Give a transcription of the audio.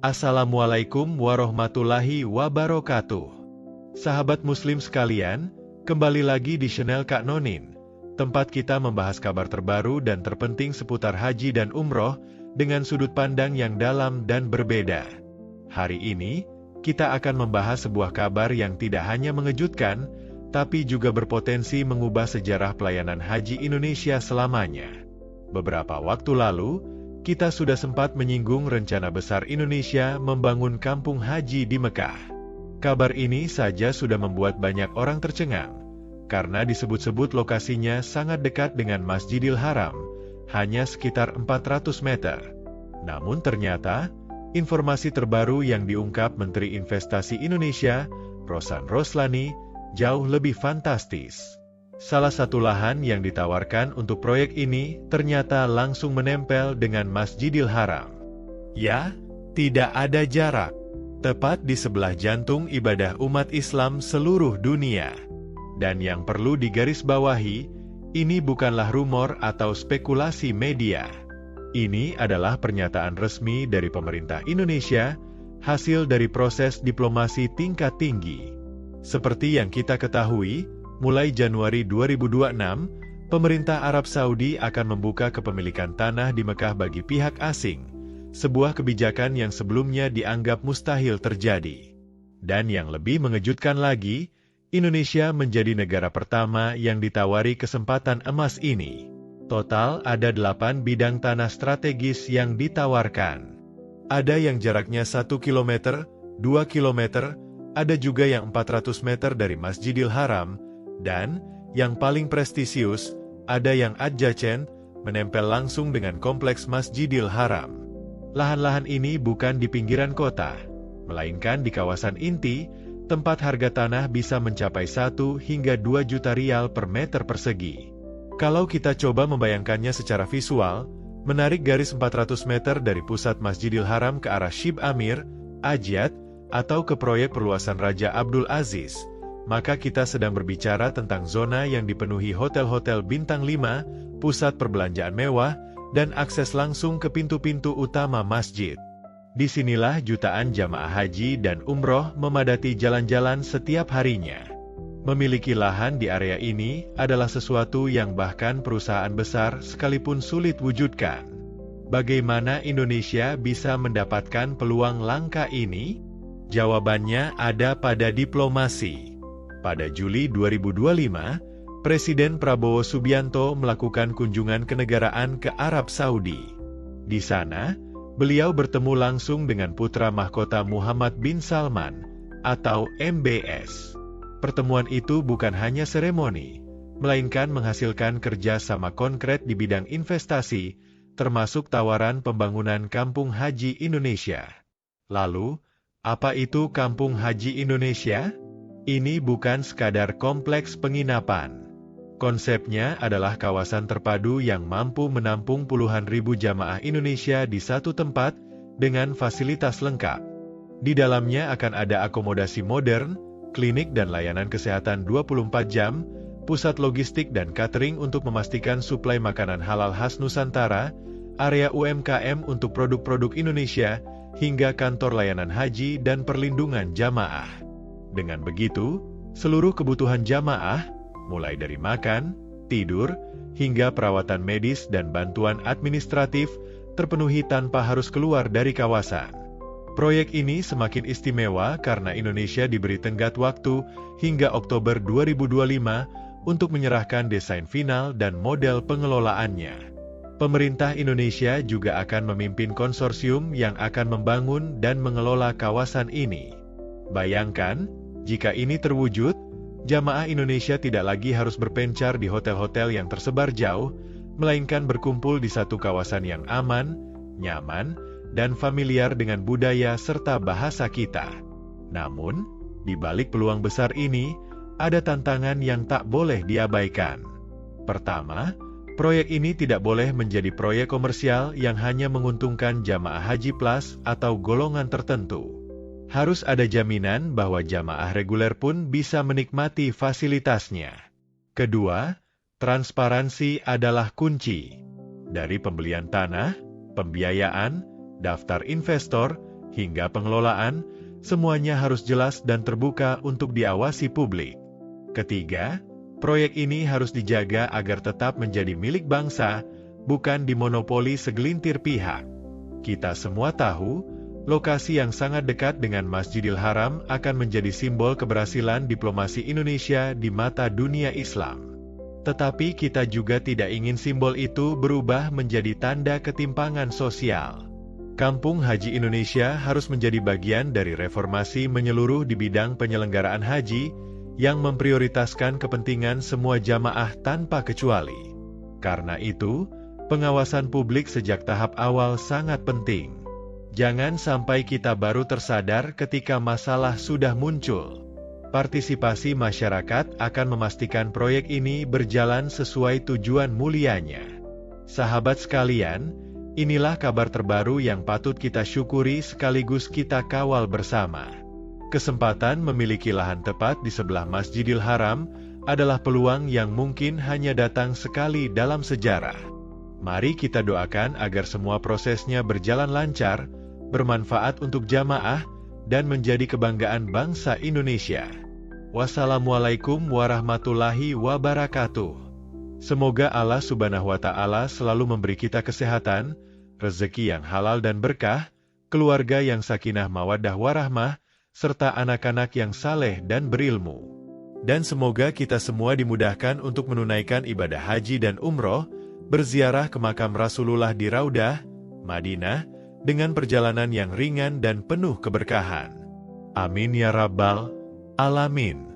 Assalamualaikum warahmatullahi wabarakatuh. Sahabat muslim sekalian, kembali lagi di channel Kak Nonin, tempat kita membahas kabar terbaru dan terpenting seputar haji dan umroh dengan sudut pandang yang dalam dan berbeda. Hari ini, kita akan membahas sebuah kabar yang tidak hanya mengejutkan, tapi juga berpotensi mengubah sejarah pelayanan haji Indonesia selamanya. Beberapa waktu lalu, kita sudah sempat menyinggung rencana besar Indonesia membangun kampung haji di Mekah. Kabar ini saja sudah membuat banyak orang tercengang, karena disebut-sebut lokasinya sangat dekat dengan Masjidil Haram, hanya sekitar 400 meter. Namun ternyata, informasi terbaru yang diungkap Menteri Investasi Indonesia, Rosan Roslani, jauh lebih fantastis. Salah satu lahan yang ditawarkan untuk proyek ini ternyata langsung menempel dengan Masjidil Haram. Ya, tidak ada jarak. Tepat di sebelah jantung ibadah umat Islam seluruh dunia. Dan yang perlu digarisbawahi, ini bukanlah rumor atau spekulasi media. Ini adalah pernyataan resmi dari pemerintah Indonesia, hasil dari proses diplomasi tingkat tinggi. Seperti yang kita ketahui, mulai Januari 2026, pemerintah Arab Saudi akan membuka kepemilikan tanah di Mekah bagi pihak asing, sebuah kebijakan yang sebelumnya dianggap mustahil terjadi. Dan yang lebih mengejutkan lagi, Indonesia menjadi negara pertama yang ditawari kesempatan emas ini. Total ada 8 bidang tanah strategis yang ditawarkan. Ada yang jaraknya 1 km, 2 km, ada juga yang 400 meter dari Masjidil Haram, dan, yang paling prestisius, ada yang adjacent, menempel langsung dengan kompleks Masjidil Haram. Lahan-lahan ini bukan di pinggiran kota, melainkan di kawasan inti, tempat harga tanah bisa mencapai 1 hingga 2 juta rial per meter persegi. Kalau kita coba membayangkannya secara visual, menarik garis 400 meter dari pusat Masjidil Haram ke arah Shib Amir, Ajiat, atau ke proyek perluasan Raja Abdul Aziz, maka kita sedang berbicara tentang zona yang dipenuhi hotel-hotel bintang 5, pusat perbelanjaan mewah, dan akses langsung ke pintu-pintu utama masjid. Disinilah jutaan jamaah haji dan umroh memadati jalan-jalan setiap harinya. Memiliki lahan di area ini adalah sesuatu yang bahkan perusahaan besar sekalipun sulit wujudkan. Bagaimana Indonesia bisa mendapatkan peluang langka ini? Jawabannya ada pada diplomasi. Pada Juli 2025, Presiden Prabowo Subianto melakukan kunjungan kenegaraan ke Arab Saudi. Di sana, beliau bertemu langsung dengan putra mahkota Muhammad bin Salman, atau MBS. Pertemuan itu bukan hanya seremoni, melainkan menghasilkan kerja sama konkret di bidang investasi, termasuk tawaran pembangunan Kampung Haji Indonesia. Lalu, apa itu Kampung Haji Indonesia? Ini bukan sekadar kompleks penginapan. Konsepnya adalah kawasan terpadu yang mampu menampung puluhan ribu jamaah Indonesia di satu tempat dengan fasilitas lengkap. Di dalamnya akan ada akomodasi modern, klinik dan layanan kesehatan 24 jam, pusat logistik dan catering untuk memastikan suplai makanan halal khas Nusantara, area UMKM untuk produk-produk Indonesia, hingga kantor layanan haji dan perlindungan jamaah. Dengan begitu, seluruh kebutuhan jamaah, mulai dari makan, tidur, hingga perawatan medis dan bantuan administratif, terpenuhi tanpa harus keluar dari kawasan. Proyek ini semakin istimewa karena Indonesia diberi tenggat waktu hingga Oktober 2025 untuk menyerahkan desain final dan model pengelolaannya. Pemerintah Indonesia juga akan memimpin konsorsium yang akan membangun dan mengelola kawasan ini. Bayangkan, jika ini terwujud, jamaah Indonesia tidak lagi harus berpencar di hotel-hotel yang tersebar jauh, melainkan berkumpul di satu kawasan yang aman, nyaman, dan familiar dengan budaya serta bahasa kita. Namun, di balik peluang besar ini, ada tantangan yang tak boleh diabaikan. Pertama, proyek ini tidak boleh menjadi proyek komersial yang hanya menguntungkan jamaah haji plus atau golongan tertentu. Harus ada jaminan bahwa jamaah reguler pun bisa menikmati fasilitasnya. Kedua, transparansi adalah kunci. Dari pembelian tanah, pembiayaan, daftar investor, hingga pengelolaan, semuanya harus jelas dan terbuka untuk diawasi publik. Ketiga, proyek ini harus dijaga agar tetap menjadi milik bangsa, bukan dimonopoli segelintir pihak. Kita semua tahu, lokasi yang sangat dekat dengan Masjidil Haram akan menjadi simbol keberhasilan diplomasi Indonesia di mata dunia Islam. Tetapi kita juga tidak ingin simbol itu berubah menjadi tanda ketimpangan sosial. Kampung Haji Indonesia harus menjadi bagian dari reformasi menyeluruh di bidang penyelenggaraan haji, yang memprioritaskan kepentingan semua jamaah tanpa kecuali. Karena itu, pengawasan publik sejak tahap awal sangat penting. Jangan sampai kita baru tersadar ketika masalah sudah muncul. Partisipasi masyarakat akan memastikan proyek ini berjalan sesuai tujuan mulianya. Sahabat sekalian, inilah kabar terbaru yang patut kita syukuri sekaligus kita kawal bersama. Kesempatan memiliki lahan tepat di sebelah Masjidil Haram adalah peluang yang mungkin hanya datang sekali dalam sejarah. Mari kita doakan agar semua prosesnya berjalan lancar, bermanfaat untuk jamaah, dan menjadi kebanggaan bangsa Indonesia. Wassalamualaikum warahmatullahi wabarakatuh. Semoga Allah Subhanahu wa Ta'ala selalu memberi kita kesehatan, rezeki yang halal dan berkah, keluarga yang sakinah mawaddah warahmah, serta anak-anak yang saleh dan berilmu. Dan semoga kita semua dimudahkan untuk menunaikan ibadah haji dan umroh, berziarah ke makam Rasulullah di Raudah, Madinah, dengan perjalanan yang ringan dan penuh keberkahan. Amin ya Rabbal Alamin.